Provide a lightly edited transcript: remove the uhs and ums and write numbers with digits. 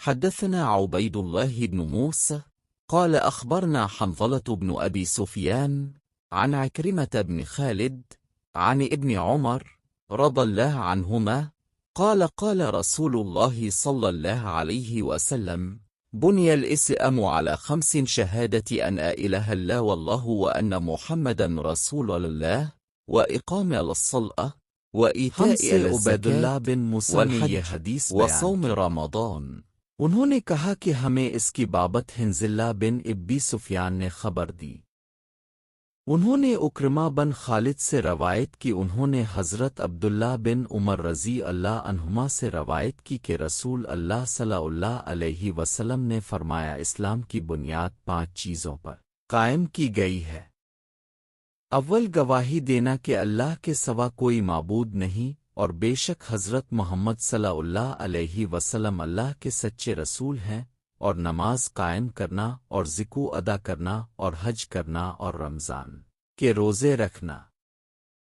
حدثنا عبيد الله بن موسى قال أخبرنا حنظلة بن أبي سفيان عن عكرمة بن خالد عن ابن عمر رضي الله عنهما قال قال رسول الله صلى الله عليه وسلم: بني الإسلام على 5: شهادة أن لا إله إلا الله وأن محمدا رسول الله، وإقام الصلاة، وإيتاء الزكاة، والحج، وصوم रमज़ान। उन्होंने कहा कि हमें इसकी बाबत हिंजिल्ला बिन इब्बी सुफियान ने खबर दी। उन्होंने उक्रमा बिन खालिद से रवायत की। उन्होंने हज़रत अब्दुल्ला बिन उमर रज़ी अल्लाह अन्हुमा से रवायत की कि रसूल अल्लाह सल्लल्लाहु अलैहि वसल्लम ने फरमाया, इस्लाम की बुनियाद 5 चीज़ों पर कायम की गई है। अव्वल गवाही देना कि अल्लाह के सिवा कोई माबूद नहीं और बेशक हज़रत मोहम्मद सल्लल्लाहु अलैहि वसल्लम अल्लाह के सच्चे रसूल हैं, और नमाज कायम करना और ज़िक्र अदा करना और हज करना और रमज़ान के रोज़े रखना।